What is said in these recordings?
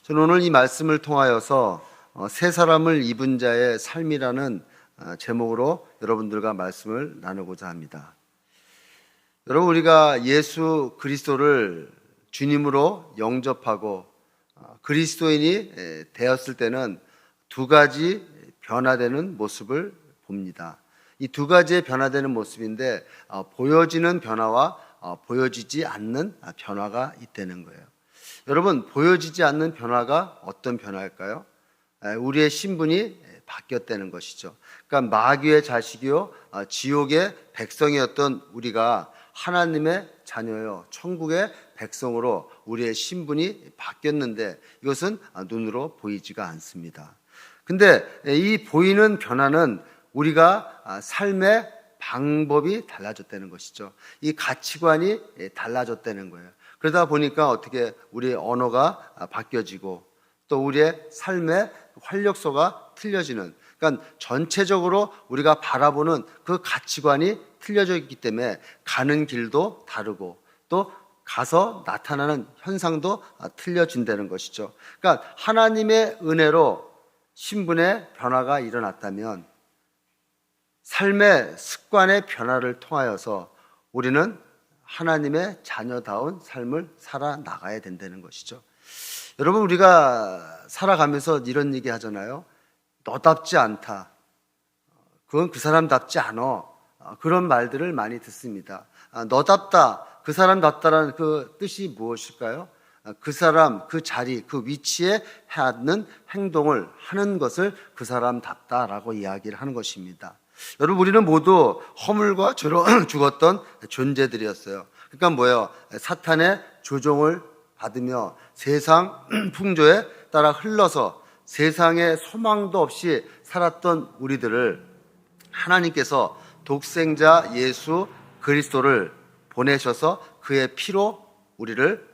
저는 오늘 이 말씀을 통하여서 새 사람을 입은 자의 삶이라는 제목으로 여러분들과 말씀을 나누고자 합니다. 여러분, 우리가 예수 그리스도를 주님으로 영접하고 그리스도인이 되었을 때는 두 가지 변화되는 모습을 봅니다. 이 두 가지의 변화되는 모습인데 보여지는 변화와 보여지지 않는 변화가 있다는 거예요. 여러분, 보여지지 않는 변화가 어떤 변화일까요? 우리의 신분이 바뀌었다는 것이죠. 그러니까 마귀의 자식이요 지옥의 백성이었던 우리가 하나님의 자녀요 천국의 백성으로 우리의 신분이 바뀌었는데 이것은 눈으로 보이지가 않습니다. 근데 이 보이는 변화는 우리가 삶의 방법이 달라졌다는 것이죠. 이 가치관이 달라졌다는 거예요. 그러다 보니까 어떻게 우리의 언어가 바뀌어지고 또 우리의 삶의 활력소가 틀려지는, 그러니까 전체적으로 우리가 바라보는 그 가치관이 틀려져 있기 때문에 가는 길도 다르고 또 가서 나타나는 현상도 틀려진다는 것이죠. 그러니까 하나님의 은혜로 신분의 변화가 일어났다면 삶의 습관의 변화를 통하여서 우리는 하나님의 자녀다운 삶을 살아나가야 된다는 것이죠. 여러분, 우리가 살아가면서 이런 얘기 하잖아요. 너답지 않다. 그건 그 사람답지 않아. 그런 말들을 많이 듣습니다. 너답다, 그 사람답다라는 그 뜻이 무엇일까요? 그 사람, 그 자리, 그 위치에 하는 행동을 하는 것을 그 사람답다라고 이야기를 하는 것입니다. 여러분, 우리는 모두 허물과 죄로 죽었던 존재들이었어요. 그러니까 뭐예요? 사탄의 조종을 받으며 세상 풍조에 따라 흘러서 세상에 소망도 없이 살았던 우리들을 하나님께서 독생자 예수 그리스도를 보내셔서 그의 피로 우리를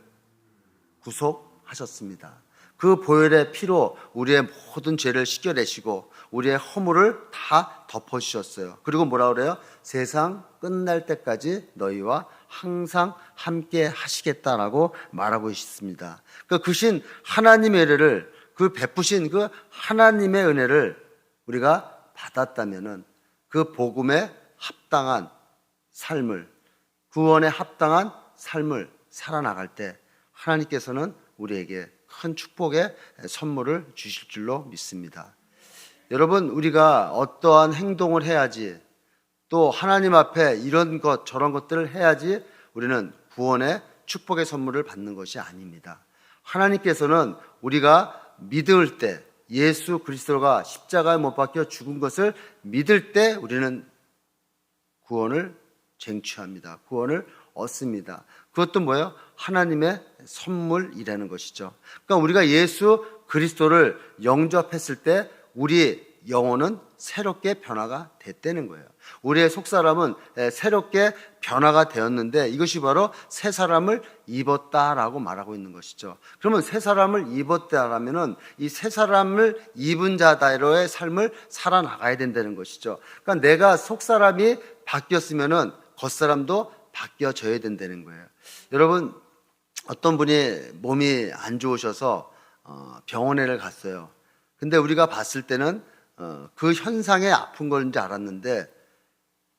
구속하셨습니다. 그 보혈의 피로 우리의 모든 죄를 씻겨내시고 우리의 허물을 다 덮어주셨어요. 그리고 뭐라 그래요? 세상 끝날 때까지 너희와 항상 함께 하시겠다라고 말하고 있습니다. 그 신 하나님의 은혜를, 그 베푸신 그 하나님의 은혜를 우리가 받았다면은 그 복음에 합당한 삶을, 구원에 합당한 삶을 살아나갈 때 하나님께서는 우리에게 큰 축복의 선물을 주실 줄로 믿습니다. 여러분, 우리가 어떠한 행동을 해야지, 또 하나님 앞에 이런 것 저런 것들을 해야지 우리는 구원의 축복의 선물을 받는 것이 아닙니다. 하나님께서는 우리가 믿을 때, 예수 그리스도가 십자가에 못 박혀 죽은 것을 믿을 때 우리는 구원을 쟁취합니다. 구원을 얻습니다. 그것도 뭐예요? 하나님의 선물이라는 것이죠. 그러니까 우리가 예수 그리스도를 영접했을 때 우리 영혼은 새롭게 변화가 됐다는 거예요. 우리의 속사람은 새롭게 변화가 되었는데 이것이 바로 새 사람을 입었다라고 말하고 있는 것이죠. 그러면 새 사람을 입었다라면은 이 새 사람을 입은 자다로의 삶을 살아나가야 된다는 것이죠. 그러니까 내가 속사람이 바뀌었으면은 겉사람도 바뀌어져야 된다는 거예요. 여러분, 어떤 분이 몸이 안 좋으셔서 병원에 갔어요. 근데 우리가 봤을 때는 그 현상에 아픈 건지 알았는데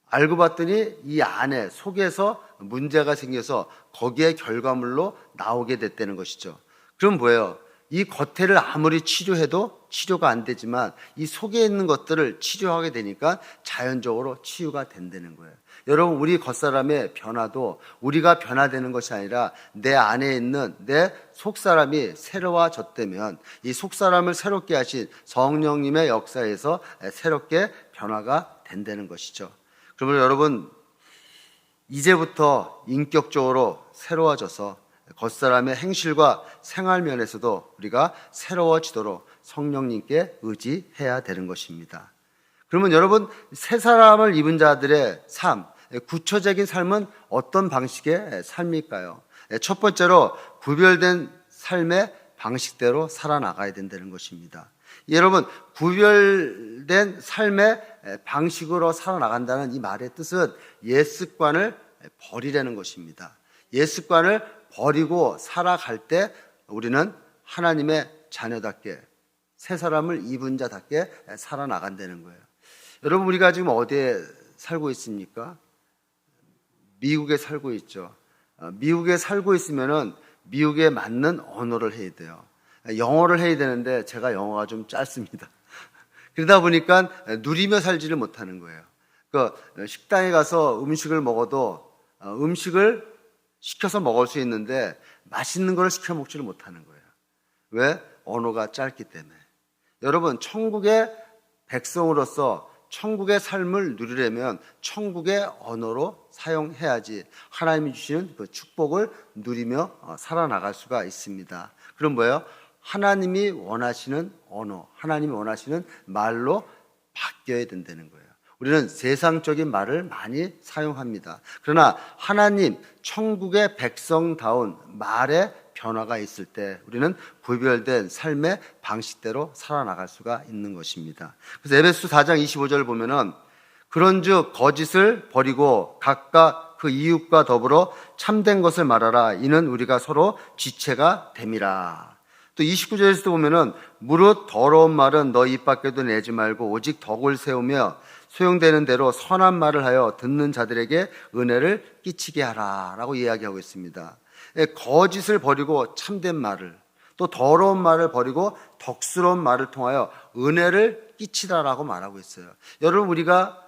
알고 봤더니 이 안에 속에서 문제가 생겨서 거기에 결과물로 나오게 됐다는 것이죠. 그럼 뭐예요? 이 겉에를 아무리 치료해도 치료가 안 되지만 이 속에 있는 것들을 치료하게 되니까 자연적으로 치유가 된다는 거예요. 여러분, 우리 겉사람의 변화도 우리가 변화되는 것이 아니라 내 안에 있는 내 속사람이 새로워졌다면 이 속사람을 새롭게 하신 성령님의 역사에서 새롭게 변화가 된다는 것이죠. 그러면 여러분, 이제부터 인격적으로 새로워져서 겉사람의 행실과 생활 면에서도 우리가 새로워지도록 성령님께 의지해야 되는 것입니다. 그러면 여러분, 새 사람을 입은 자들의 삶, 구체적인 삶은 어떤 방식의 삶일까요? 첫 번째로 구별된 삶의 방식대로 살아나가야 된다는 것입니다. 여러분, 구별된 삶의 방식으로 살아나간다는 이 말의 뜻은 옛 습관을 버리라는 것입니다. 옛 습관을 버리고 살아갈 때 우리는 하나님의 자녀답게, 새 사람을 입은 자답게 살아나간다는 거예요. 여러분, 우리가 지금 어디에 살고 있습니까? 미국에 살고 있죠. 미국에 살고 있으면은 미국에 맞는 언어를 해야 돼요. 영어를 해야 되는데 제가 영어가 좀 짧습니다. 그러다 보니까 누리며 살지를 못하는 거예요. 그 식당에 가서 음식을 먹어도 음식을 시켜서 먹을 수 있는데 맛있는 걸 시켜 먹지를 못하는 거예요. 왜? 언어가 짧기 때문에. 여러분, 천국의 백성으로서 천국의 삶을 누리려면 천국의 언어로 사용해야지 하나님이 주시는 그 축복을 누리며 살아나갈 수가 있습니다. 그럼 뭐예요? 하나님이 원하시는 언어, 하나님이 원하시는 말로 바뀌어야 된다는 거예요. 우리는 세상적인 말을 많이 사용합니다. 그러나 하나님, 천국의 백성다운 말의 변화가 있을 때 우리는 구별된 삶의 방식대로 살아나갈 수가 있는 것입니다. 그래서 에베소 4장 25절 보면은 그런즉 거짓을 버리고 각각 그 이웃과 더불어 참된 것을 말하라. 이는 우리가 서로 지체가 됨이라. 또 29절에서도 보면은 무릇 더러운 말은 너 입 밖에도 내지 말고 오직 덕을 세우며 소용되는 대로 선한 말을 하여 듣는 자들에게 은혜를 끼치게 하라 라고 이야기하고 있습니다. 거짓을 버리고 참된 말을, 또 더러운 말을 버리고 덕스러운 말을 통하여 은혜를 끼치라라고 말하고 있어요. 여러분, 우리가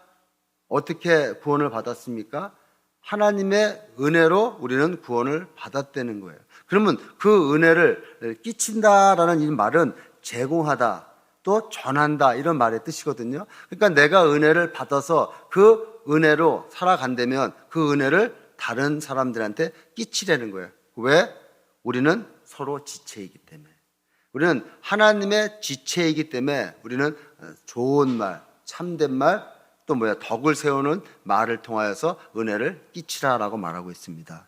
어떻게 구원을 받았습니까? 하나님의 은혜로 우리는 구원을 받았다는 거예요. 그러면 그 은혜를 끼친다라는 이 말은 제공하다, 또 전한다, 이런 말의 뜻이거든요. 그러니까 내가 은혜를 받아서 그 은혜로 살아간다면 그 은혜를 다른 사람들한테 끼치려는 거예요. 왜? 우리는 서로 지체이기 때문에. 우리는 하나님의 지체이기 때문에 우리는 좋은 말, 참된 말, 또 덕을 세우는 말을 통하여서 은혜를 끼치라라고 말하고 있습니다.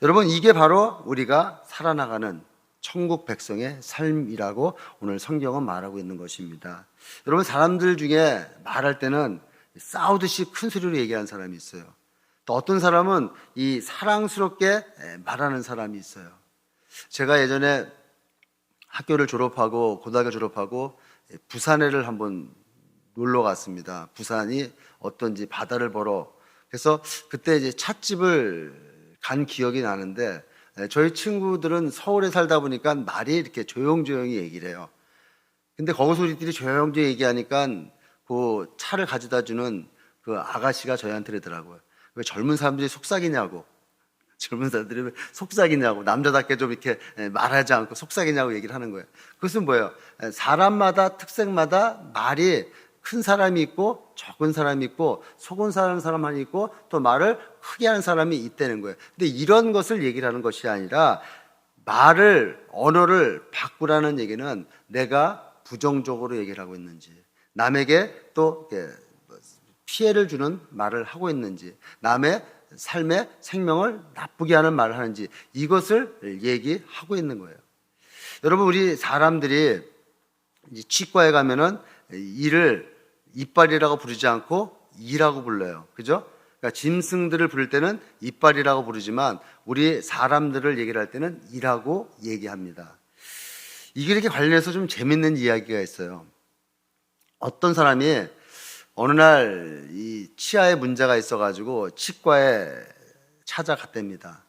여러분, 이게 바로 우리가 살아나가는 천국 백성의 삶이라고 오늘 성경은 말하고 있는 것입니다. 여러분, 사람들 중에 말할 때는 싸우듯이 큰 소리로 얘기하는 사람이 있어요. 또 어떤 사람은 이 사랑스럽게 말하는 사람이 있어요. 제가 예전에 학교를 졸업하고 고등학교 졸업하고 부산에를 한번 놀러 갔습니다. 부산이 어떤지 바다를 보러. 그래서 그때 이제 찻집을 간 기억이 나는데 저희 친구들은 서울에 살다 보니까 말이 이렇게 조용조용히 얘기를 해요. 근데 거기서 우리들이 조용조용히 얘기하니까 그 차를 가져다 주는 그 아가씨가 저희한테 그러더라고요. 왜 젊은 사람들이 속삭이냐고. 젊은 사람들이 왜 속삭이냐고. 남자답게 좀 이렇게 말하지 않고 속삭이냐고 얘기를 하는 거예요. 그것은 뭐예요? 사람마다 특색마다 말이 큰 사람이 있고 적은 사람이 있고 속은 사람이 있고 또 말을 크게 하는 사람이 있다는 거예요. 근데 이런 것을 얘기를 하는 것이 아니라 언어를 바꾸라는 얘기는 내가 부정적으로 얘기를 하고 있는지, 남에게 또 피해를 주는 말을 하고 있는지, 남의 삶의 생명을 나쁘게 하는 말을 하는지, 이것을 얘기하고 있는 거예요. 여러분, 우리 사람들이 치과에 가면은 이를 이빨이라고 부르지 않고 이라고 불러요. 그죠? 그러니까 짐승들을 부를 때는 이빨이라고 부르지만 우리 사람들을 얘기를 할 때는 이라고 얘기합니다. 이게 이렇게 관련해서 좀 재밌는 이야기가 있어요. 어떤 사람이 어느 날 이 치아에 문제가 있어가지고 치과에 찾아갔답니다.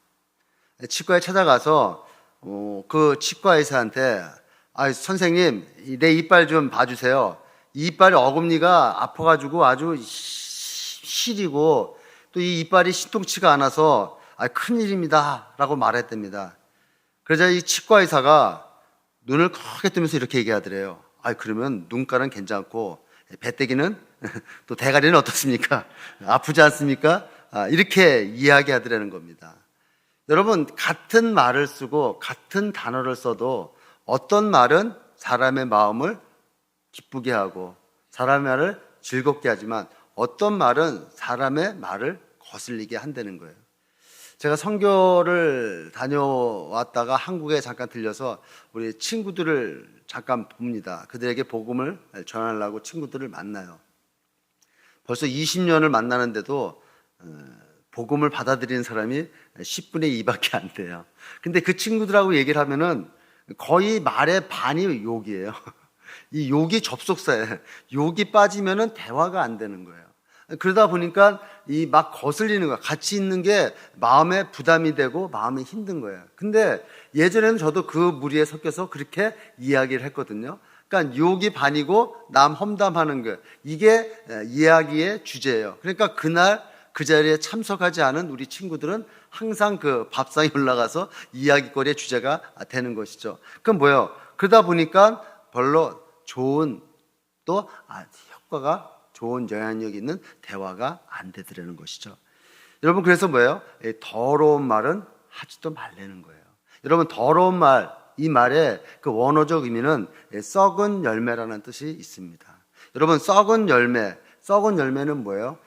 치과에 찾아가서 그 치과 의사한테 선생님, 내 이빨 좀 봐주세요. 이 이빨이 어금니가 아파가지고 아주 시리고 또 이 이빨이 신통치가 않아서 큰일입니다 라고 말했답니다. 그러자 이 치과 의사가 눈을 크게 뜨면서 이렇게 얘기하더래요. 그러면 눈가는 괜찮고 배때기는 또 대가리는 어떻습니까? 아프지 않습니까? 이렇게 이야기하더라는 겁니다. 여러분, 같은 말을 쓰고 같은 단어를 써도 어떤 말은 사람의 마음을 기쁘게 하고 사람의 말을 즐겁게 하지만 어떤 말은 사람의 말을 거슬리게 한다는 거예요. 제가 선교를 다녀왔다가 한국에 잠깐 들려서 우리 친구들을 잠깐 봅니다. 그들에게 복음을 전하려고 친구들을 만나요. 벌써 20년을 만나는데도 복음을 받아들이는 사람이 10분의 2밖에 안 돼요. 근데 그 친구들하고 얘기를 하면은 거의 말의 반이 욕이에요. 이 욕이 접속사예요. 욕이 빠지면은 대화가 안 되는 거예요. 그러다 보니까 이 막 거슬리는 거야. 같이 있는 게 마음에 부담이 되고 마음이 힘든 거예요. 근데 예전에는 저도 그 무리에 섞여서 그렇게 이야기를 했거든요. 그러니까 욕이 반이고 남 험담하는 거, 이게 이야기의 주제예요. 그러니까 그날 그 자리에 참석하지 않은 우리 친구들은 항상 그 밥상에 올라가서 이야기거리의 주제가 되는 것이죠. 그럼 뭐예요? 그러다 보니까 별로 좋은 또 효과가 좋은 영향력 있는 대화가 안 되더라는 것이죠. 여러분, 그래서 뭐예요? 더러운 말은 하지도 말라는 거예요. 여러분, 더러운 말, 이 말의 그 원어적 의미는 썩은 열매라는 뜻이 있습니다. 여러분, 썩은 열매는 뭐예요?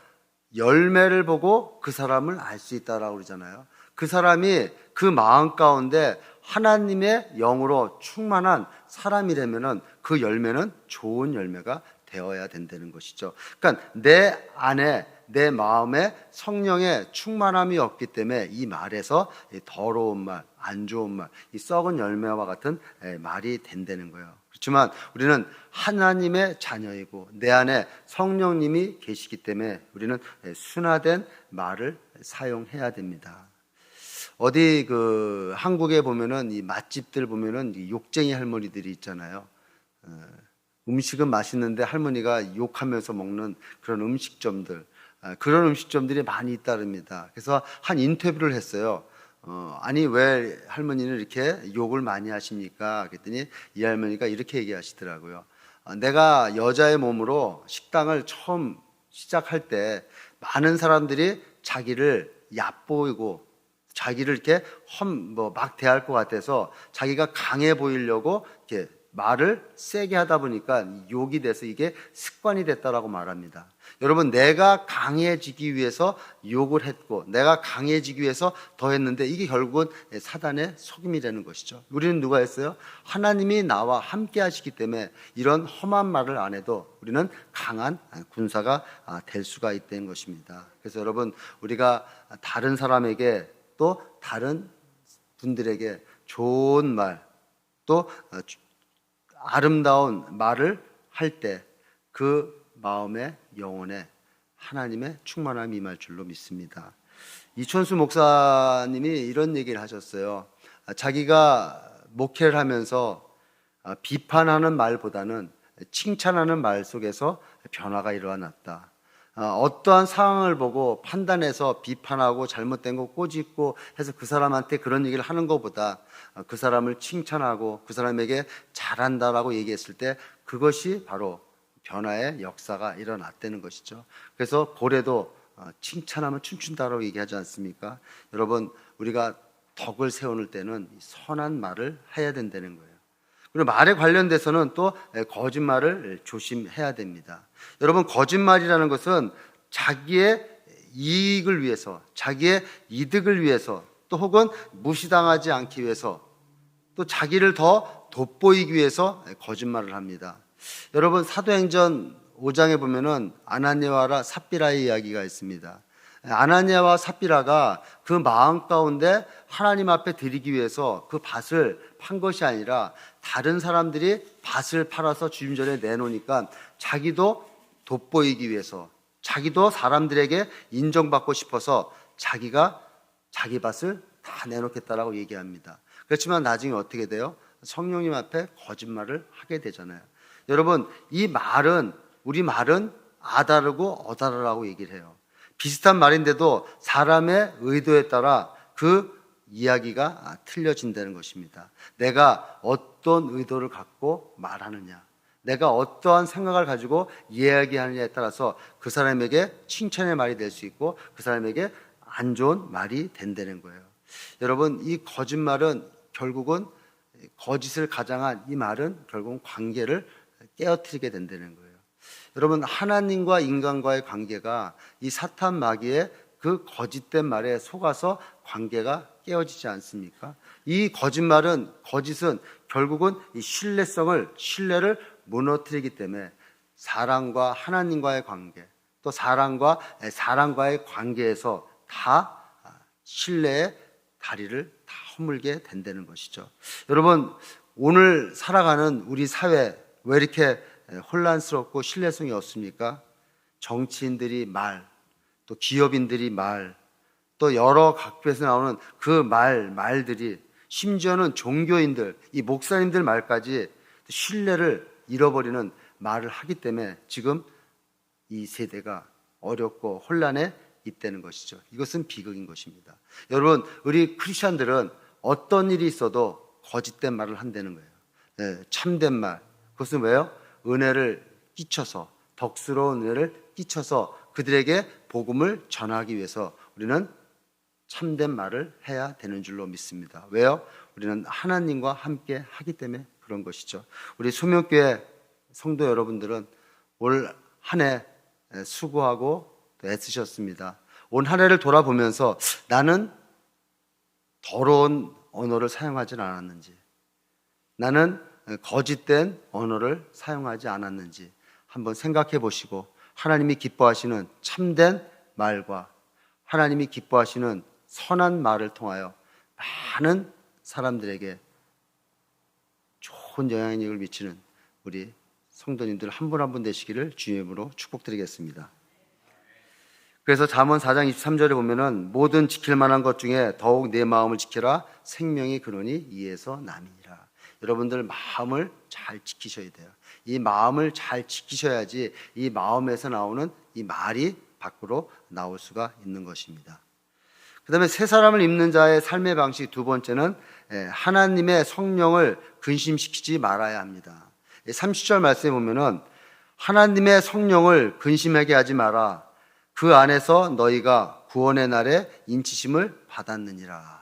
열매를 보고 그 사람을 알 수 있다라고 그러잖아요. 그 사람이 그 마음 가운데 하나님의 영으로 충만한 사람이라면은 그 열매는 좋은 열매가 되어야 된다는 것이죠. 그러니까 내 안에, 내 마음에 성령의 충만함이 없기 때문에 이 말에서 더러운 말, 안 좋은 말, 이 썩은 열매와 같은 말이 된다는 거예요. 그렇지만 우리는 하나님의 자녀이고 내 안에 성령님이 계시기 때문에 우리는 순화된 말을 사용해야 됩니다. 어디 그 한국에 보면은 이 맛집들 보면은 이 욕쟁이 할머니들이 있잖아요. 음식은 맛있는데 할머니가 욕하면서 먹는 그런 음식점들, 그런 음식점들이 많이 있다릅니다. 그래서 한 인터뷰를 했어요. 아니 왜 할머니는 이렇게 욕을 많이 하십니까? 그랬더니 이 할머니가 이렇게 얘기하시더라고요. 내가 여자의 몸으로 식당을 처음 시작할 때 많은 사람들이 자기를 얕보이고 자기를 이렇게 막 대할 것 같아서 자기가 강해 보이려고 이렇게 말을 세게 하다 보니까 욕이 돼서 이게 습관이 됐다라고 말합니다. 여러분, 내가 강해지기 위해서 욕을 했고 내가 강해지기 위해서 더 했는데 이게 결국은 사단의 속임이 되는 것이죠. 우리는 누가 했어요? 하나님이 나와 함께 하시기 때문에 이런 험한 말을 안 해도 우리는 강한 군사가 될 수가 있다는 것입니다. 그래서 여러분, 우리가 다른 사람에게 또 다른 분들에게 좋은 말, 또 아름다운 말을 할 때 그 마음에 영혼에 하나님의 충만함이 임할 줄로 믿습니다. 이촌수 목사님이 이런 얘기를 하셨어요. 자기가 목회를 하면서 비판하는 말보다는 칭찬하는 말 속에서 변화가 일어났다. 어떠한 상황을 보고 판단해서 비판하고 잘못된 거 꼬집고 해서 그 사람한테 그런 얘기를 하는 것보다 그 사람을 칭찬하고 그 사람에게 잘한다라고 얘기했을 때 그것이 바로 변화의 역사가 일어났다는 것이죠. 그래서 고래도 칭찬하면 춤춘다라고 얘기하지 않습니까? 여러분, 우리가 덕을 세우는 때는 선한 말을 해야 된다는 거예요. 그리고 말에 관련돼서는 또 거짓말을 조심해야 됩니다. 여러분, 거짓말이라는 것은 자기의 이익을 위해서, 자기의 이득을 위해서, 또 혹은 무시당하지 않기 위해서, 또 자기를 더 돋보이기 위해서 거짓말을 합니다. 여러분, 사도행전 5장에 보면은 아나니아와 삽비라의 이야기가 있습니다. 아나니아와 삽비라가 그 마음 가운데 하나님 앞에 드리기 위해서 그 밭을 판 것이 아니라 다른 사람들이 밭을 팔아서 주님 전에 내놓으니까 자기도 돋보이기 위해서, 자기도 사람들에게 인정받고 싶어서 자기가 자기 밭을 다 내놓겠다라고 얘기합니다. 그렇지만 나중에 어떻게 돼요? 성령님 앞에 거짓말을 하게 되잖아요. 여러분, 이 말은, 우리 말은 아다르고 어다르라고 얘기를 해요. 비슷한 말인데도 사람의 의도에 따라 그 이야기가 틀려진다는 것입니다. 내가 어떤 의도를 갖고 말하느냐, 내가 어떠한 생각을 가지고 이야기하느냐에 따라서 그 사람에게 칭찬의 말이 될 수 있고 그 사람에게 안 좋은 말이 된다는 거예요. 여러분, 이 거짓말은 결국은, 거짓을 가장한 이 말은 결국은 관계를 깨어뜨리게 된다는 거예요. 여러분, 하나님과 인간과의 관계가 이 사탄 마귀의 그 거짓된 말에 속아서 관계가 깨어지지 않습니까? 이 거짓은 결국은 이 신뢰를 무너뜨리기 때문에 사람과 하나님과의 관계, 또 사람과의 관계에서 다 신뢰의 다리를 다 허물게 된다는 것이죠. 여러분, 오늘 살아가는 우리 사회 왜 이렇게 혼란스럽고 신뢰성이 없습니까? 정치인들이 말, 또 기업인들이 말, 또 여러 각부에서 나오는 그 말들이, 심지어는 종교인들, 이 목사님들 말까지 신뢰를 잃어버리는 말을 하기 때문에 지금 이 세대가 어렵고 혼란에 있다는 것이죠. 이것은 비극인 것입니다. 여러분, 우리 크리스천들은 어떤 일이 있어도 거짓된 말을 한다는 거예요. 네, 참된 말. 그것은 왜요? 은혜를 끼쳐서, 덕스러운 은혜를 끼쳐서 그들에게 복음을 전하기 위해서 우리는 참된 말을 해야 되는 줄로 믿습니다. 왜요? 우리는 하나님과 함께 하기 때문에 그런 것이죠. 우리 소명교회 성도 여러분들은 올 한 해 수고하고 애쓰셨습니다. 온 한 해를 돌아보면서 나는 더러운 언어를 사용하지 않았는지, 나는 거짓된 언어를 사용하지 않았는지 한번 생각해 보시고, 하나님이 기뻐하시는 참된 말과 하나님이 기뻐하시는 선한 말을 통하여 많은 사람들에게 좋은 영향력을 미치는 우리 성도님들 한 분 한 분 되시기를 주님으로 축복드리겠습니다. 그래서 잠언 4장 23절에 보면은 모든 지킬 만한 것 중에 더욱 내 마음을 지켜라, 생명이 그러니 이에서 남이니라. 여러분들 마음을 잘 지키셔야 돼요. 이 마음을 잘 지키셔야지 이 마음에서 나오는 이 말이 밖으로 나올 수가 있는 것입니다. 그 다음에 새 사람을 입는 자의 삶의 방식 두 번째는 하나님의 성령을 근심시키지 말아야 합니다. 30절 말씀에 보면은 하나님의 성령을 근심하게 하지 마라. 그 안에서 너희가 구원의 날에 인치심을 받았느니라.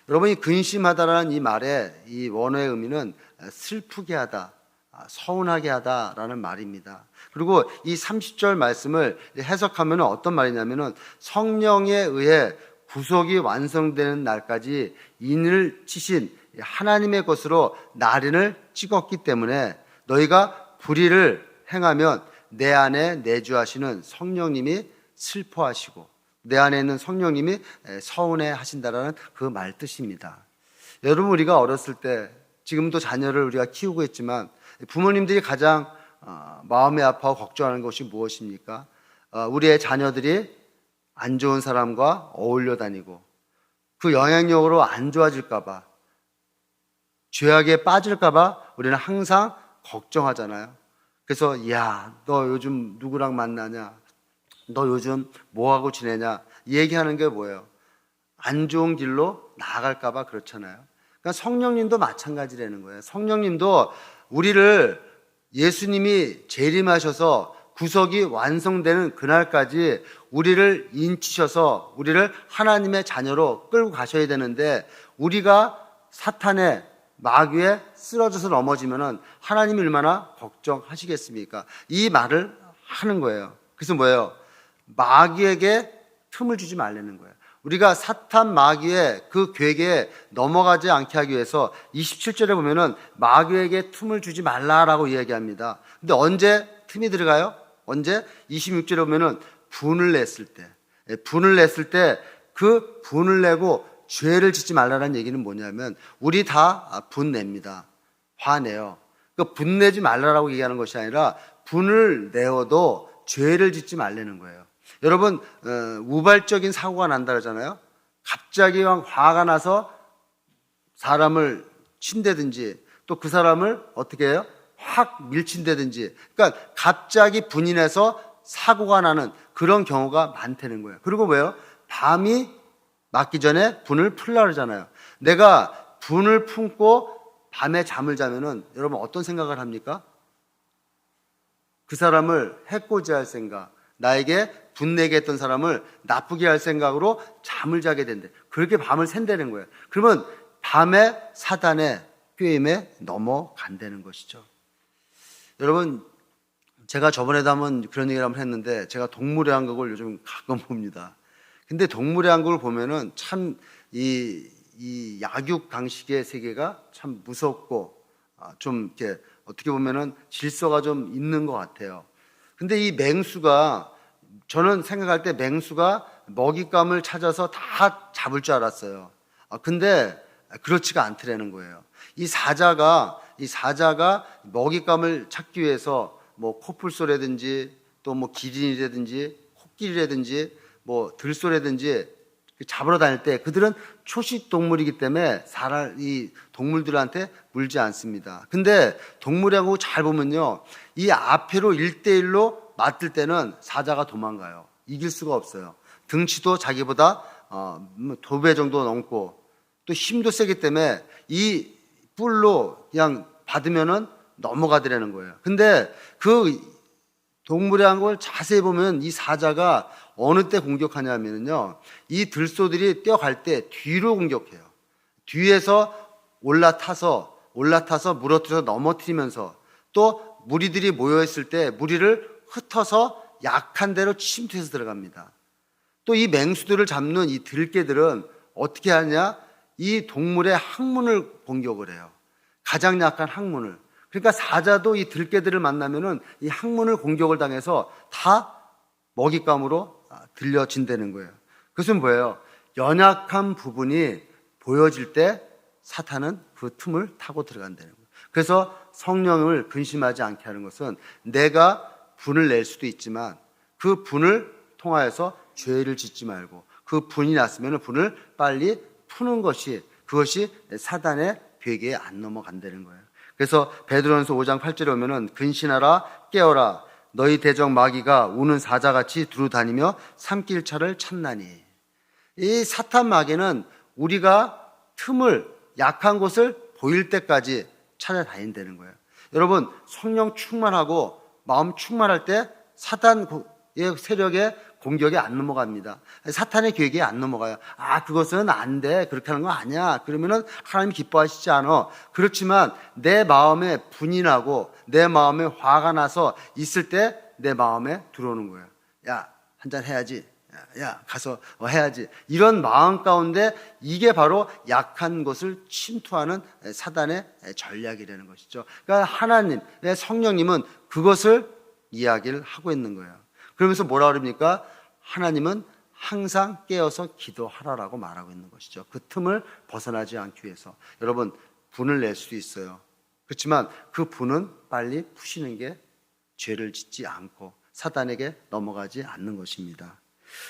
여러분이 근심하다라는 이 말의 이 원어의 의미는 슬프게 하다, 서운하게 하다라는 말입니다. 그리고 이 30절 말씀을 해석하면 어떤 말이냐면은 성령에 의해 구속이 완성되는 날까지 인을 치신 하나님의 것으로 날인을 찍었기 때문에 너희가 불의를 행하면 내 안에 내주하시는 성령님이 슬퍼하시고 내 안에 있는 성령님이 서운해 하신다라는 그 말 뜻입니다. 여러분, 우리가 어렸을 때, 지금도 자녀를 우리가 키우고 있지만 부모님들이 가장 마음이 아파하고 걱정하는 것이 무엇입니까? 우리의 자녀들이 안 좋은 사람과 어울려 다니고 그 영향력으로 안 좋아질까 봐, 죄악에 빠질까 봐 우리는 항상 걱정하잖아요. 그래서 야, 너 요즘 누구랑 만나냐? 너 요즘 뭐하고 지내냐? 얘기하는 게 뭐예요? 안 좋은 길로 나아갈까 봐 그렇잖아요. 그러니까 성령님도 마찬가지라는 거예요. 성령님도 우리를, 예수님이 재림하셔서 구속이 완성되는 그날까지 우리를 인치셔서 우리를 하나님의 자녀로 끌고 가셔야 되는데, 우리가 사탄의 마귀에 쓰러져서 넘어지면은 하나님이 얼마나 걱정하시겠습니까? 이 말을 하는 거예요. 그래서 뭐예요? 마귀에게 틈을 주지 말라는 거예요. 우리가 사탄 마귀의 그 괴계에 넘어가지 않게 하기 위해서 27절에 보면은 마귀에게 틈을 주지 말라라고 이야기합니다. 근데 언제 틈이 들어가요? 언제? 26절에 보면은 분을 냈을 때, 분을 냈을 때 그 분을 내고 죄를 짓지 말라는 얘기는 뭐냐면, 우리 다 분 냅니다. 화내요. 그 분 내지 말라라고 얘기하는 것이 아니라 분을 내어도 죄를 짓지 말라는 거예요. 여러분, 우발적인 사고가 난다 그러잖아요. 갑자기 화가 나서 사람을 친다든지 또 그 사람을 어떻게 해요? 확 밀친다든지, 그러니까 갑자기 분이 나서 사고가 나는 그런 경우가 많다는 거예요. 그리고 왜요? 밤이 맞기 전에 분을 풀라 그러잖아요. 내가 분을 품고 밤에 잠을 자면은 여러분 어떤 생각을 합니까? 그 사람을 해코지할 생각, 나에게 분내게 했던 사람을 나쁘게 할 생각으로 잠을 자게 된대. 그렇게 밤을 샌다는 거예요. 그러면 밤에 사단의 꾀임에 넘어간다는 것이죠. 여러분, 제가 저번에도 한번 그런 얘기를 한번 했는데, 제가 동물의 왕국을 요즘 가끔 봅니다. 근데 동물의 왕국을 보면은 참 이 약육 강식의 세계가 참 무섭고 좀 이렇게 어떻게 보면은 질서가 좀 있는 것 같아요. 근데 이 맹수가, 저는 생각할 때 맹수가 먹잇감을 찾아서 다 잡을 줄 알았어요. 근데 그렇지가 않더라는 거예요. 이 사자가 먹잇감을 찾기 위해서 뭐 코뿔소라든지 또 뭐 기린이라든지 코끼리라든지 뭐 들소라든지 잡으러 다닐 때 그들은 초식 동물이기 때문에 이 동물들한테 물지 않습니다. 근데 동물하고 잘 보면요, 이 앞으로 1대1로 맞들 때는 사자가 도망가요. 이길 수가 없어요. 등치도 자기보다 2배 정도 넘고 또 힘도 세기 때문에 이 뿔로 그냥 받으면은 넘어가더라는 거예요. 근데 그 동물의 걸 자세히 보면 이 사자가 어느 때 공격하냐면요, 이 들소들이 뛰어갈 때 뒤로 공격해요. 뒤에서 올라타서 무너뜨려서 넘어뜨리면서 또 무리들이 모여있을 때 무리를 흩어서 약한 데로 침투해서 들어갑니다. 또 이 맹수들을 잡는 이 들개들은 어떻게 하냐? 이 동물의 항문을 공격을 해요. 가장 약한 항문을. 그러니까 사자도 이 들개들을 만나면은 이 항문을 공격을 당해서 다 먹잇감으로 들려진다는 거예요. 그것은 뭐예요? 연약한 부분이 보여질 때 사탄은 그 틈을 타고 들어간다는 거예요. 그래서 성령을 근심하지 않게 하는 것은 내가 분을 낼 수도 있지만 그 분을 통하여서 죄를 짓지 말고 그 분이 났으면 분을 빨리 푸는 것이, 그것이 사단의 괴계에 안 넘어간다는 거예요. 그래서 베드로전서 5장 8절에 오면은 근신하라 깨어라 너희 대적 마귀가 우는 사자같이 두루 다니며 삼킬 차를 찾나니. 이 사탄 마귀는 우리가 틈을, 약한 곳을 보일 때까지 찾아다닌다는 거예요. 여러분, 성령 충만하고 마음 충만할 때 사탄의 세력에 공격이 안 넘어갑니다. 사탄의 계획에 안 넘어가요. 그것은 안 돼. 그렇게 하는 거 아니야. 그러면은 하나님 기뻐하시지 않아. 그렇지만 내 마음에 분이 나고 내 마음에 화가 나서 있을 때 내 마음에 들어오는 거예요. 야, 한잔 해야지. 야, 가서 해야지. 이런 마음 가운데 이게 바로 약한 것을 침투하는 사단의 전략이라는 것이죠. 그러니까 하나님, 성령님은 그것을 이야기를 하고 있는 거예요. 그러면서 뭐라 그럽니까? 하나님은 항상 깨어서 기도하라라고 말하고 있는 것이죠. 그 틈을 벗어나지 않기 위해서. 여러분, 분을 낼 수도 있어요. 그렇지만 그 분은 빨리 푸시는 게 죄를 짓지 않고 사단에게 넘어가지 않는 것입니다.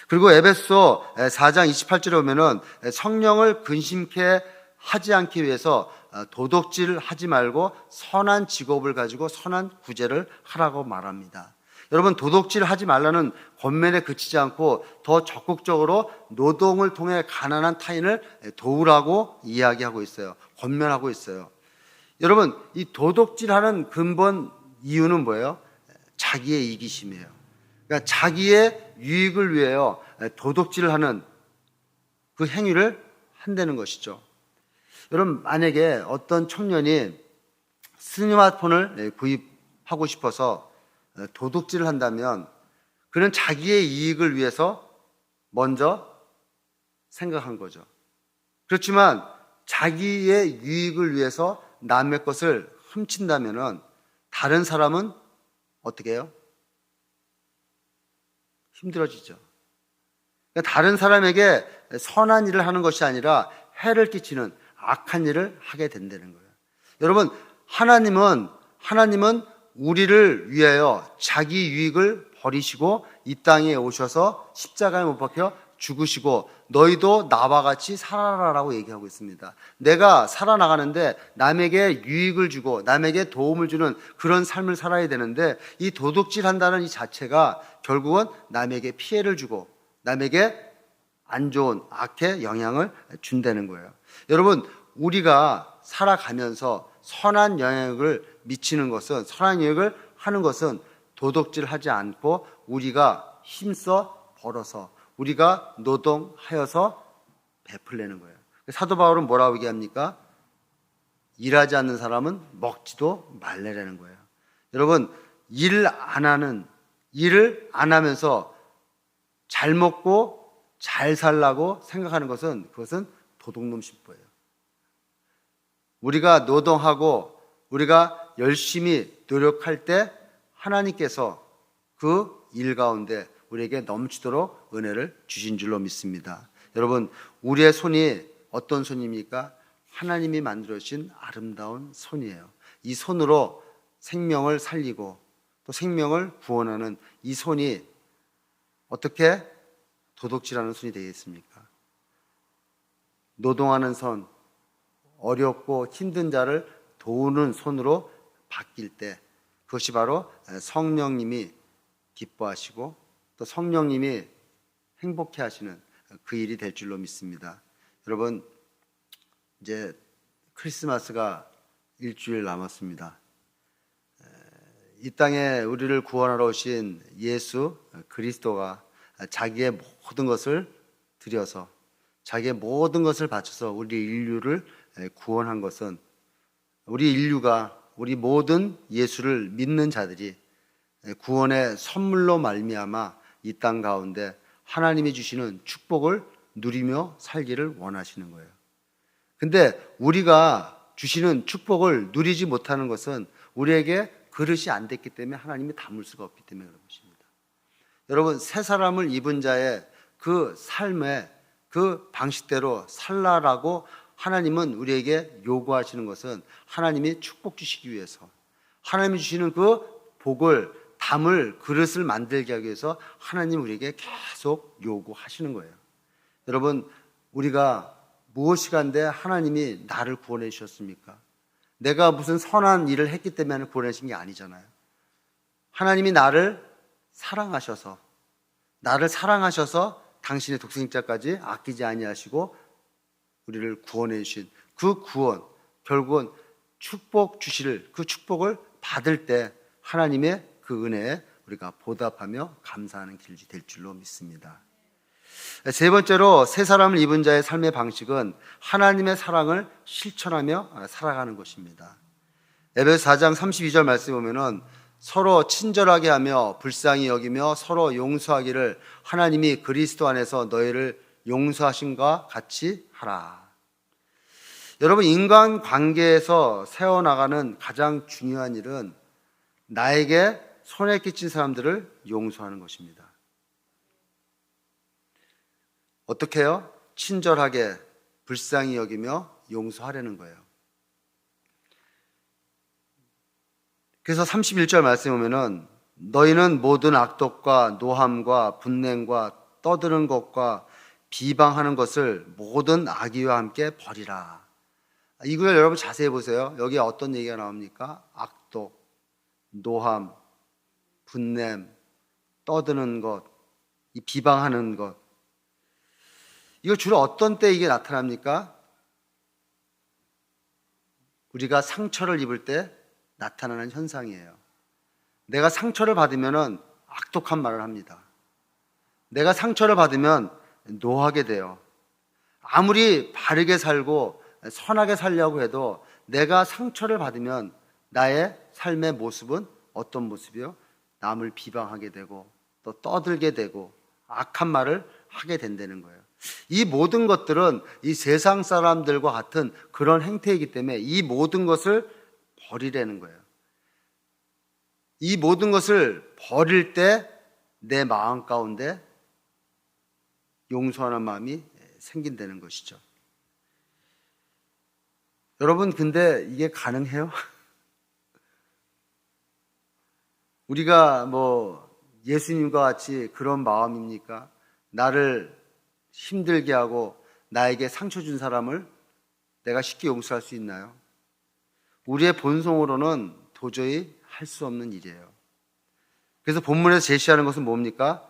그리고 에베소 4장 28절에 보면은 성령을 근심케 하지 않기 위해서 도둑질 하지 말고 선한 직업을 가지고 선한 구제를 하라고 말합니다. 여러분, 도둑질 하지 말라는 권면에 그치지 않고 더 적극적으로 노동을 통해 가난한 타인을 도우라고 이야기하고 있어요. 권면하고 있어요. 여러분, 이 도둑질하는 근본 이유는 뭐예요? 자기의 이기심이에요. 그러니까 자기의 유익을 위하여 도둑질을 하는 그 행위를 한다는 것이죠. 여러분, 만약에 어떤 청년이 스마트폰을 구입하고 싶어서 도둑질을 한다면 그는 자기의 이익을 위해서 먼저 생각한 거죠. 그렇지만 자기의 유익을 위해서 남의 것을 훔친다면 다른 사람은 어떻게 해요? 힘들어지죠. 그러니까 다른 사람에게 선한 일을 하는 것이 아니라 해를 끼치는 악한 일을 하게 된다는 거예요. 여러분, 하나님은 우리를 위하여 자기 유익을 버리시고 이 땅에 오셔서 십자가에 못 박혀 죽으시고 너희도 나와 같이 살아라라고 얘기하고 있습니다. 내가 살아나가는데 남에게 유익을 주고 남에게 도움을 주는 그런 삶을 살아야 되는데 이 도둑질한다는 이 자체가 결국은 남에게 피해를 주고 남에게 안 좋은 악의 영향을 준다는 거예요. 여러분, 우리가 살아가면서 선한 영향을 미치는 것은, 선한 영향을 하는 것은 도둑질하지 않고 우리가 힘써 벌어서 우리가 노동하여서 베풀려는 거예요. 사도 바울은 뭐라고 얘기합니까? 일하지 않는 사람은 먹지도 말래라는 거예요. 여러분, 일을 안 하면서 잘 먹고 잘 살라고 생각하는 것은 그것은 도둑놈 심보예요. 우리가 노동하고 우리가 열심히 노력할 때 하나님께서 그 일 가운데 우리에게 넘치도록 은혜를 주신 줄로 믿습니다. 여러분, 우리의 손이 어떤 손입니까? 하나님이 만들어주신 아름다운 손이에요. 이 손으로 생명을 살리고 또 생명을 구원하는 이 손이 어떻게 도둑질하는 손이 되겠습니까? 노동하는 손, 어렵고 힘든 자를 도우는 손으로 바뀔 때 그것이 바로 성령님이 기뻐하시고 또 성령님이 행복해 하시는 그 일이 될 줄로 믿습니다. 여러분, 이제 크리스마스가 일주일 남았습니다. 이 땅에 우리를 구원하러 오신 예수 그리스도가 자기의 모든 것을 들여서 자기의 모든 것을 바쳐서 우리 인류를 구원한 것은 우리 인류가 우리 모든 예수를 믿는 자들이 구원의 선물로 말미암아 이 땅 가운데 하나님이 주시는 축복을 누리며 살기를 원하시는 거예요. 근데 우리가 주시는 축복을 누리지 못하는 것은 우리에게 그릇이 안 됐기 때문에 하나님이 담을 수가 없기 때문에 그런 것입니다. 여러분, 새 사람을 입은 자의 그 삶의 그 방식대로 살라라고 하나님은 우리에게 요구하시는 것은 하나님이 축복 주시기 위해서, 하나님이 주시는 그 복을 담을 그릇을 만들게 하기 위해서 하나님 우리에게 계속 요구하시는 거예요. 여러분, 우리가 무엇이 간데 하나님이 나를 구원해 주셨습니까? 내가 무슨 선한 일을 했기 때문에 구원해 주신 게 아니잖아요. 하나님이 나를 사랑하셔서 당신의 독생자까지 아끼지 아니하시고 우리를 구원해 주신 그 구원, 결국은 축복 주실 그 축복을 받을 때 하나님의 그 은혜에 우리가 보답하며 감사하는 길이 될 줄로 믿습니다. 세 번째로 새 사람을 입은 자의 삶의 방식은 하나님의 사랑을 실천하며 살아가는 것입니다. 에베소 4장 32절 말씀에 보면은 서로 친절하게 하며 불쌍히 여기며 서로 용서하기를 하나님이 그리스도 안에서 너희를 용서하신과 같이 하라. 여러분, 인간 관계에서 세워나가는 가장 중요한 일은 나에게 손해 끼친 사람들을 용서하는 것입니다. 어떻게 해요? 친절하게 불쌍히 여기며 용서하려는 거예요. 그래서 31절 말씀에 보면은 너희는 모든 악독과 노함과 분냉과 떠드는 것과 비방하는 것을 모든 악의와 함께 버리라. 이 구절 여러분 자세히 보세요. 여기에 어떤 얘기가 나옵니까? 악독, 노함, 분냄, 떠드는 것, 이 비방하는 것. 이거 주로 어떤 때 이게 나타납니까? 우리가 상처를 입을 때 나타나는 현상이에요. 내가 상처를 받으면 악독한 말을 합니다. 내가 상처를 받으면 노하게 돼요. 아무리 바르게 살고 선하게 살려고 해도 내가 상처를 받으면 나의 삶의 모습은 어떤 모습이요? 남을 비방하게 되고 또 떠들게 되고 악한 말을 하게 된다는 거예요. 이 모든 것들은 이 세상 사람들과 같은 그런 행태이기 때문에 이 모든 것을 버리라는 거예요. 이 모든 것을 버릴 때 내 마음 가운데 용서하는 마음이 생긴다는 것이죠. 여러분, 근데 이게 가능해요? 우리가 예수님과 같이 그런 마음입니까? 나를 힘들게 하고 나에게 상처 준 사람을 내가 쉽게 용서할 수 있나요? 우리의 본성으로는 도저히 할 수 없는 일이에요. 그래서 본문에서 제시하는 것은 뭡니까?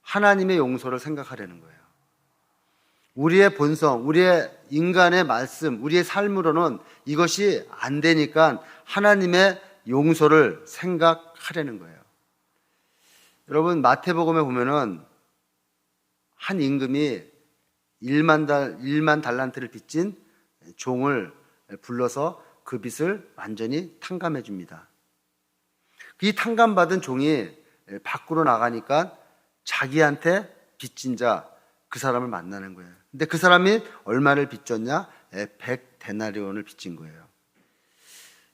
하나님의 용서를 생각하려는 거예요. 우리의 본성, 우리의 인간의 말씀, 우리의 삶으로는 이것이 안 되니까 하나님의 용서를 생각하려는 거예요. 여러분, 마태복음에 보면은 한 임금이 1만 달란트를 빚진 종을 불러서 그 빚을 완전히 탕감해 줍니다. 이 탕감받은 종이 밖으로 나가니까 자기한테 빚진 자, 그 사람을 만나는 거예요. 근데 그 사람이 얼마를 빚졌냐? 100데나리온을 빚진 거예요.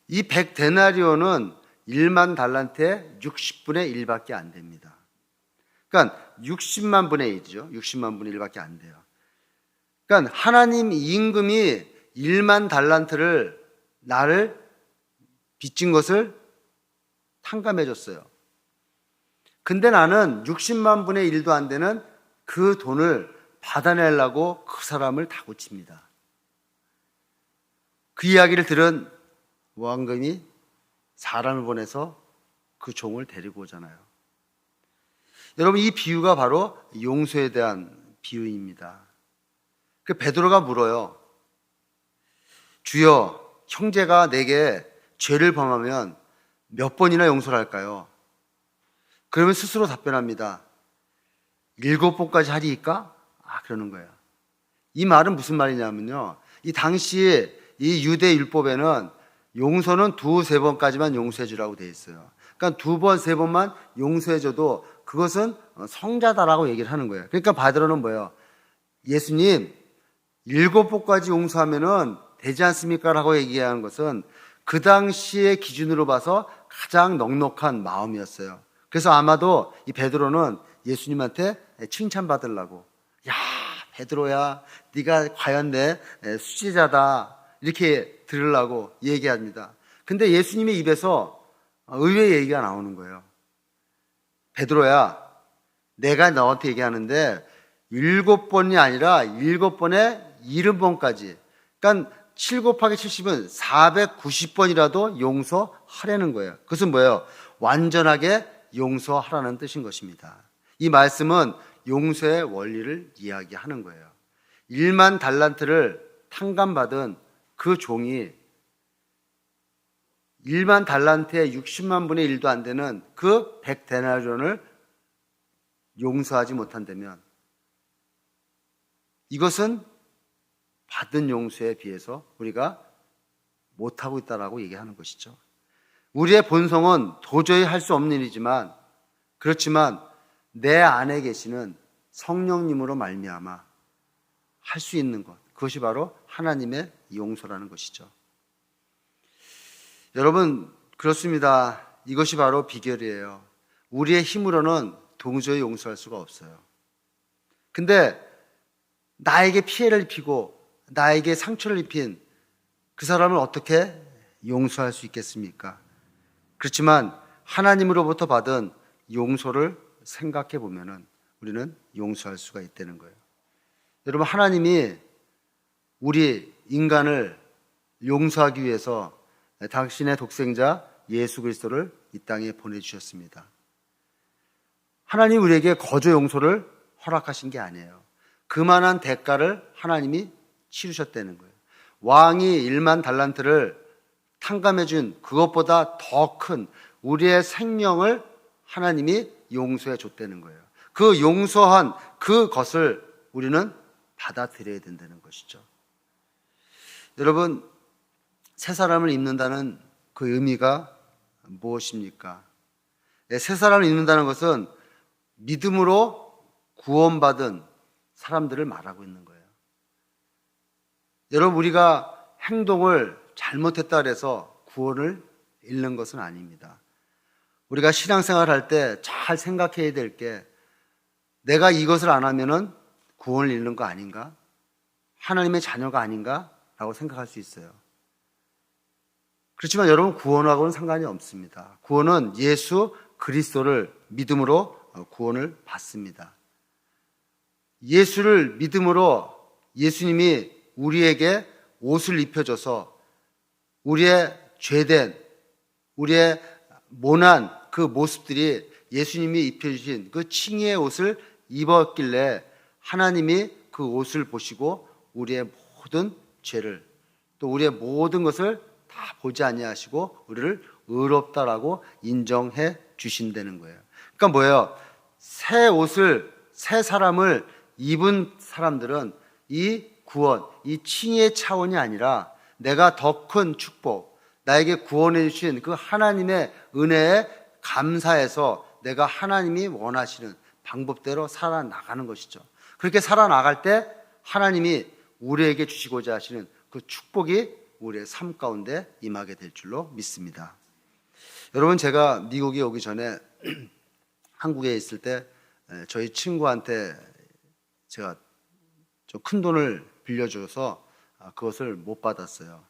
이 100데나리온은 1만 달란트의 60분의 1밖에 안 됩니다. 그러니까 60만 분의 1이죠. 60만 분의 1밖에 안 돼요. 그러니까 하나님 임금이 1만 달란트를 나를 빚진 것을 탕감해 줬어요. 근데 나는 60만 분의 1도 안 되는 그 돈을 받아내려고 그 사람을 다그칩니다. 그 이야기를 들은 왕금이 사람을 보내서 그 종을 데리고 오잖아요. 여러분, 이 비유가 바로 용서에 대한 비유입니다. 그 베드로가 물어요. 주여, 형제가 내게 죄를 범하면 몇 번이나 용서를 할까요? 그러면 스스로 답변합니다. 7번까지 하리이까? 그러는 거예요. 이 말은 무슨 말이냐면요, 이 당시 이 유대 율법에는 용서는 2, 3번까지만 용서해 주라고 되어 있어요. 그러니까 2번, 3번만 용서해 줘도 그것은 성자다라고 얘기를 하는 거예요. 그러니까 베드로는 뭐예요? 예수님, 7번까지 용서하면은 되지 않습니까? 라고 얘기하는 것은 그 당시의 기준으로 봐서 가장 넉넉한 마음이었어요. 그래서 아마도 이 베드로는 예수님한테 칭찬받으려고, 야, 베드로야, 네가 과연 내 수제자다, 이렇게 들으려고 얘기합니다. 근데 예수님의 입에서 의외의 얘기가 나오는 거예요. 베드로야, 내가 너한테 얘기하는데 7번이 아니라 7번에 70번까지, 그러니까 7 곱하기 70은 490번이라도 용서하라는 거예요. 그것은 뭐예요? 완전하게 용서하라는 뜻인 것입니다. 이 말씀은 용서의 원리를 이야기하는 거예요. 1만 달란트를 탕감받은 그 종이 1만 달란트에 60만 분의 1도 안 되는 그 100데나리온을 용서하지 못한다면 이것은 받은 용서에 비해서 우리가 못하고 있다라고 얘기하는 것이죠. 우리의 본성은 도저히 할 수 없는 일이지만, 그렇지만 내 안에 계시는 성령님으로 말미암아 할 수 있는 것, 그것이 바로 하나님의 용서라는 것이죠. 여러분, 그렇습니다. 이것이 바로 비결이에요. 우리의 힘으로는 도저히 용서할 수가 없어요. 근데 나에게 피해를 입히고 나에게 상처를 입힌 그 사람을 어떻게 용서할 수 있겠습니까? 그렇지만 하나님으로부터 받은 용서를 생각해 보면은 우리는 용서할 수가 있다는 거예요. 여러분, 하나님이 우리 인간을 용서하기 위해서 당신의 독생자 예수 그리스도를 이 땅에 보내주셨습니다. 하나님 우리에게 거저 용서를 허락하신 게 아니에요. 그만한 대가를 하나님이 치르셨다는 거예요. 왕이 1만 달란트를 탕감해 준 그것보다 더 큰 우리의 생명을 하나님이 용서해 줬다는 거예요. 그 용서한 그것을 우리는 받아들여야 된다는 것이죠. 여러분, 새 사람을 입는다는 그 의미가 무엇입니까? 새 사람을 입는다는 것은 믿음으로 구원받은 사람들을 말하고 있는 거예요. 여러분, 우리가 행동을 잘못했다 그래서 구원을 잃는 것은 아닙니다. 우리가 신앙생활 할 때 잘 생각해야 될 게, 내가 이것을 안 하면은 구원을 잃는 거 아닌가? 하나님의 자녀가 아닌가? 라고 생각할 수 있어요. 그렇지만 여러분, 구원하고는 상관이 없습니다. 구원은 예수 그리스도를 믿음으로 구원을 받습니다. 예수를 믿음으로 예수님이 우리에게 옷을 입혀줘서 우리의 죄된, 우리의 모난 그 모습들이 예수님이 입혀주신 그 칭의의 옷을 입었길래 하나님이 그 옷을 보시고 우리의 모든 죄를, 또 우리의 모든 것을 다 보지 아니하시고 우리를 의롭다라고 인정해 주신다는 거예요. 그러니까 뭐예요? 새 옷을, 새 사람을 입은 사람들은 이 구원, 이 칭의의 차원이 아니라 내가 더 큰 축복, 나에게 구원해 주신 그 하나님의 은혜에 감사해서 내가 하나님이 원하시는 방법대로 살아나가는 것이죠. 그렇게 살아나갈 때 하나님이 우리에게 주시고자 하시는 그 축복이 우리의 삶 가운데 임하게 될 줄로 믿습니다. 여러분, 제가 미국에 오기 전에 한국에 있을 때 저희 친구한테 제가 좀 큰 돈을 빌려줘서 그것을 못 받았어요.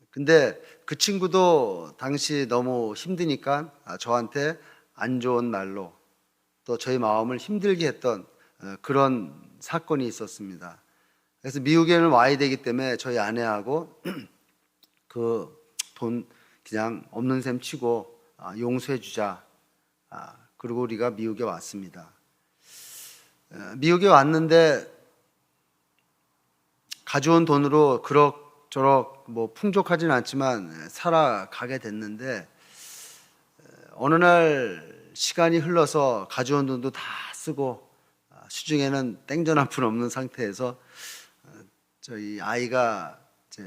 근데 그 친구도 당시 너무 힘드니까 저한테 안 좋은 말로 또 저희 마음을 힘들게 했던 그런 사건이 있었습니다. 그래서 미국에는 와야 되기 때문에 저희 아내하고 그 돈 그냥 없는 셈 치고 용서해 주자. 그리고 우리가 미국에 왔습니다. 미국에 왔는데 가져온 돈으로 그럭저럭 뭐 풍족하진 않지만 살아가게 됐는데 어느 날 시간이 흘러서 가져온 돈도 다 쓰고 시중에는 땡전 한 푼 없는 상태에서 저희 아이가 이제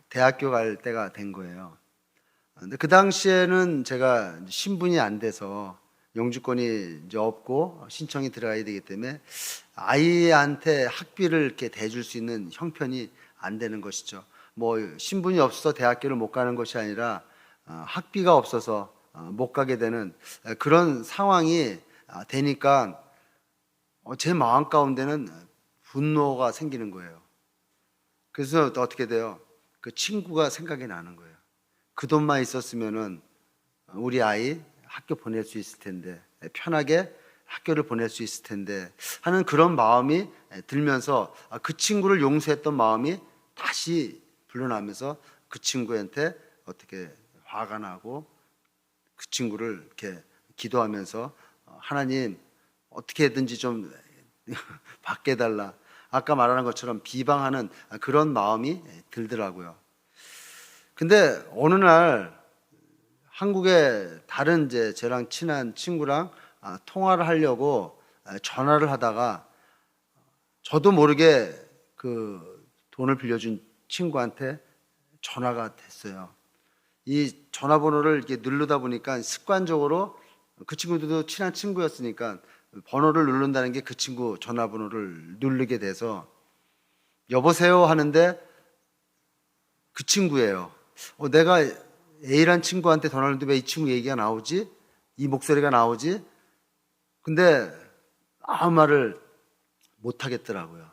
대학교 갈 때가 된 거예요. 근데 그 당시에는 제가 신분이 안 돼서 영주권이 이제 없고 신청이 들어가야 되기 때문에 아이한테 학비를 이렇게 대줄 수 있는 형편이 안 되는 것이죠. 뭐 신분이 없어서 대학교를 못 가는 것이 아니라 학비가 없어서 못 가게 되는 그런 상황이 되니까 제 마음 가운데는 분노가 생기는 거예요. 그래서 어떻게 돼요? 그 친구가 생각이 나는 거예요. 그 돈만 있었으면은 우리 아이 학교 보낼 수 있을 텐데, 편하게 학교를 보낼 수 있을 텐데 하는 그런 마음이 들면서 그 친구를 용서했던 마음이 다시 불러나면서 그 친구한테 어떻게 화가 나고 그 친구를 이렇게 기도하면서 하나님 어떻게든지 좀 받게 해달라. 아까 말하는 것처럼 비방하는 그런 마음이 들더라고요. 근데 어느 날 한국에 다른 이제 저랑 친한 친구랑 통화를 하려고 전화를 하다가 저도 모르게 그 돈을 빌려준 친구한테 전화가 됐어요. 이 전화번호를 이렇게 누르다 보니까 습관적으로 그 친구들도 친한 친구였으니까 번호를 누른다는 게 그 친구 전화번호를 누르게 돼서 여보세요 하는데 그 친구예요. 내가 A란 친구한테 전화를 했는데 왜 이 친구 얘기가 나오지? 이 목소리가 나오지? 근데 아무 말을 못 하겠더라고요.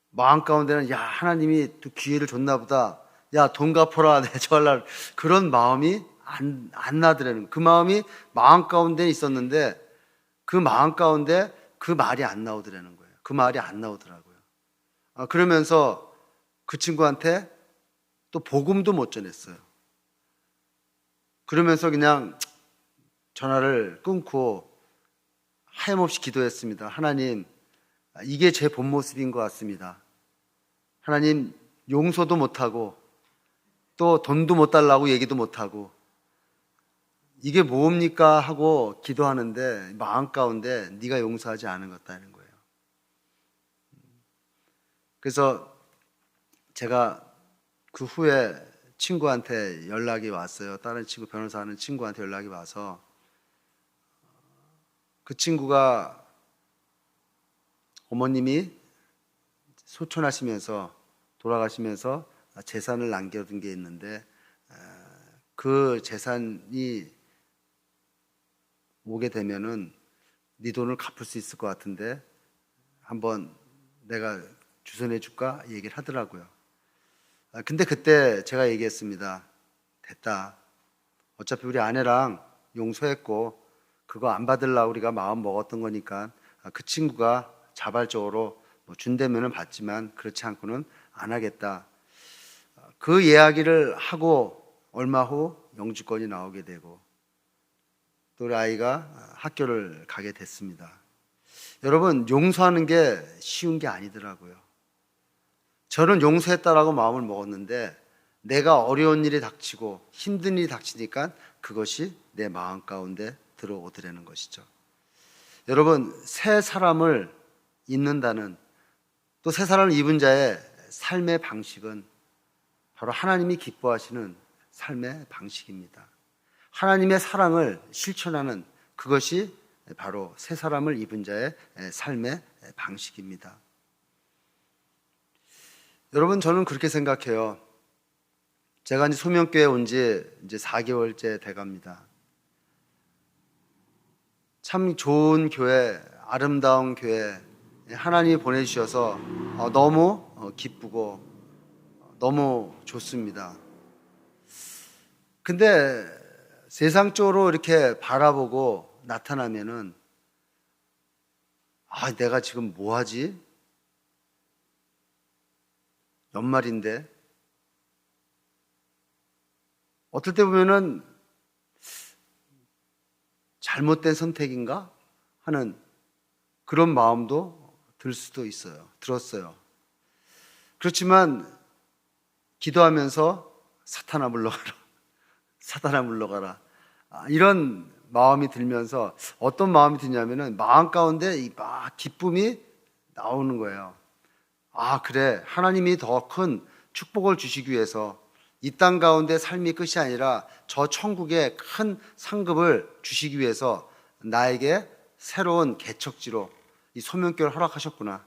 마음 가운데는 야 하나님이 또 기회를 줬나 보다. 야 돈 갚아라 내 저할라 그런 마음이 안 나더라는 그 마음이 마음 가운데 있었는데 그 마음 가운데 그 말이 안 나오더라는 거예요. 그 말이 안 나오더라고요. 그러면서 그 친구한테 또 복음도 못 전했어요. 그러면서 그냥 전화를 끊고 하염없이 기도했습니다. 하나님, 이게 제 본 모습인 것 같습니다. 하나님, 용서도 못하고 또 돈도 못 달라고 얘기도 못하고 이게 뭡니까 하고 기도하는데 마음 가운데 네가 용서하지 않은 것 같다는 거예요. 그래서 제가 그 후에 친구한테 연락이 왔어요. 다른 친구 변호사 하는 친구한테 연락이 와서 그 친구가 어머님이 소천하시면서 돌아가시면서 재산을 남겨둔 게 있는데 그 재산이 오게 되면은 네 돈을 갚을 수 있을 것 같은데 한번 내가 주선해 줄까 얘기를 하더라고요. 근데 그때 제가 얘기했습니다. 됐다. 어차피 우리 아내랑 용서했고 그거 안 받으려고 우리가 마음 먹었던 거니까 그 친구가 자발적으로 뭐 준다면은 받지만 그렇지 않고는 안 하겠다. 그 이야기를 하고 얼마 후 영주권이 나오게 되고 또 우리 아이가 학교를 가게 됐습니다. 여러분 용서하는 게 쉬운 게 아니더라고요. 저는 용서했다라고 마음을 먹었는데 내가 어려운 일이 닥치고 힘든 일이 닥치니까 그것이 내 마음 가운데 들어오더라는 것이죠. 여러분 새 사람을 입는다는 또 새 사람을 입은 자의 삶의 방식은 바로 하나님이 기뻐하시는 삶의 방식입니다. 하나님의 사랑을 실천하는 그것이 바로 새 사람을 입은 자의 삶의 방식입니다. 여러분 저는 그렇게 생각해요. 제가 이제 소명교회 온 지 이제 4개월째 돼갑니다. 참 좋은 교회, 아름다운 교회 하나님이 보내주셔서 너무 기쁘고 너무 좋습니다. 근데 세상적으로 이렇게 바라보고 나타나면은 내가 지금 뭐 하지? 연말인데. 어떨 때 보면은 잘못된 선택인가 하는 그런 마음도 들었어요. 그렇지만 기도하면서 사탄아 물러가라. 사탄아 물러가라. 이런 마음이 들면서 어떤 마음이 드냐면은 마음 가운데 막 기쁨이 나오는 거예요. 그래. 하나님이 더 큰 축복을 주시기 위해서 이 땅 가운데 삶이 끝이 아니라 저 천국의 큰 상급을 주시기 위해서 나에게 새로운 개척지로 이 소명교를 허락하셨구나.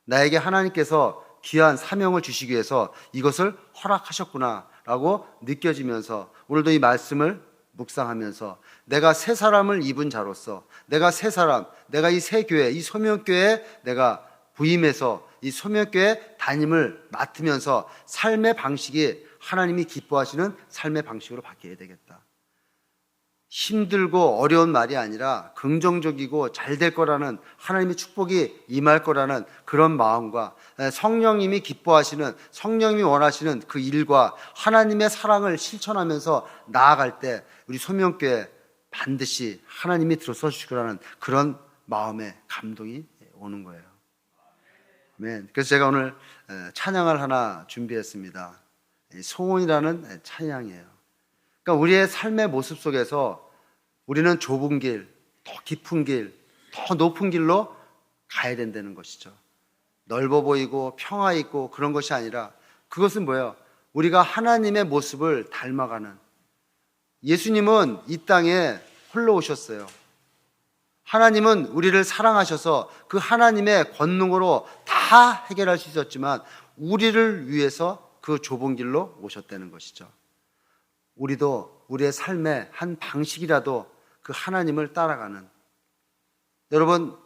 나에게 하나님께서 귀한 사명을 주시기 위해서 이것을 허락하셨구나 라고 느껴지면서 오늘도 이 말씀을 묵상하면서 내가 새 사람을 입은 자로서 내가 새 사람, 내가 이 새 교회, 이 소명교회에 내가 부임해서 이 소명교회 담임을 맡으면서 삶의 방식이 하나님이 기뻐하시는 삶의 방식으로 바뀌어야 되겠다. 힘들고 어려운 말이 아니라 긍정적이고 잘 될 거라는 하나님의 축복이 임할 거라는 그런 마음과 성령님이 기뻐하시는, 성령님이 원하시는 그 일과 하나님의 사랑을 실천하면서 나아갈 때 우리 소명교회 반드시 하나님이 들어서 주실 거라는 그런 마음의 감동이 오는 거예요. 아멘. 그래서 제가 오늘 찬양을 하나 준비했습니다. 소원이라는 찬양이에요. 그러니까 우리의 삶의 모습 속에서 우리는 좁은 길, 더 깊은 길, 더 높은 길로 가야 된다는 것이죠. 넓어 보이고 평화 있고 그런 것이 아니라 그것은 뭐예요? 우리가 하나님의 모습을 닮아가는, 예수님은 이 땅에 홀로 오셨어요. 하나님은 우리를 사랑하셔서 그 하나님의 권능으로 다 해결할 수 있었지만 우리를 위해서 그 좁은 길로 오셨다는 것이죠. 우리도 우리의 삶의 한 방식이라도 그 하나님을 따라가는, 여러분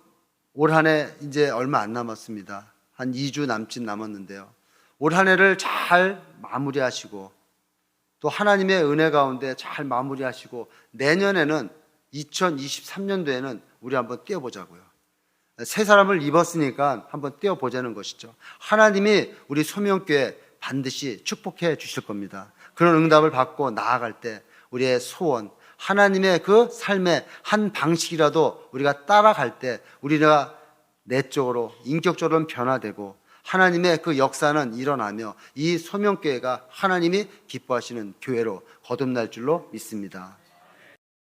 올 한 해 이제 얼마 안 남았습니다. 한 2주 남짓 남았는데요. 올 한 해를 잘 마무리하시고 또 하나님의 은혜 가운데 잘 마무리하시고 내년에는 2023년도에는 우리 한번 뛰어보자고요. 새 사람을 입었으니까 한번 뛰어보자는 것이죠. 하나님이 우리 소명교회 반드시 축복해 주실 겁니다. 그런 응답을 받고 나아갈 때 우리의 소원, 하나님의 그 삶의 한 방식이라도 우리가 따라갈 때 우리가 내적으로 인격적으로 변화되고 하나님의 그 역사는 일어나며 이 소명교회가 하나님이 기뻐하시는 교회로 거듭날 줄로 믿습니다.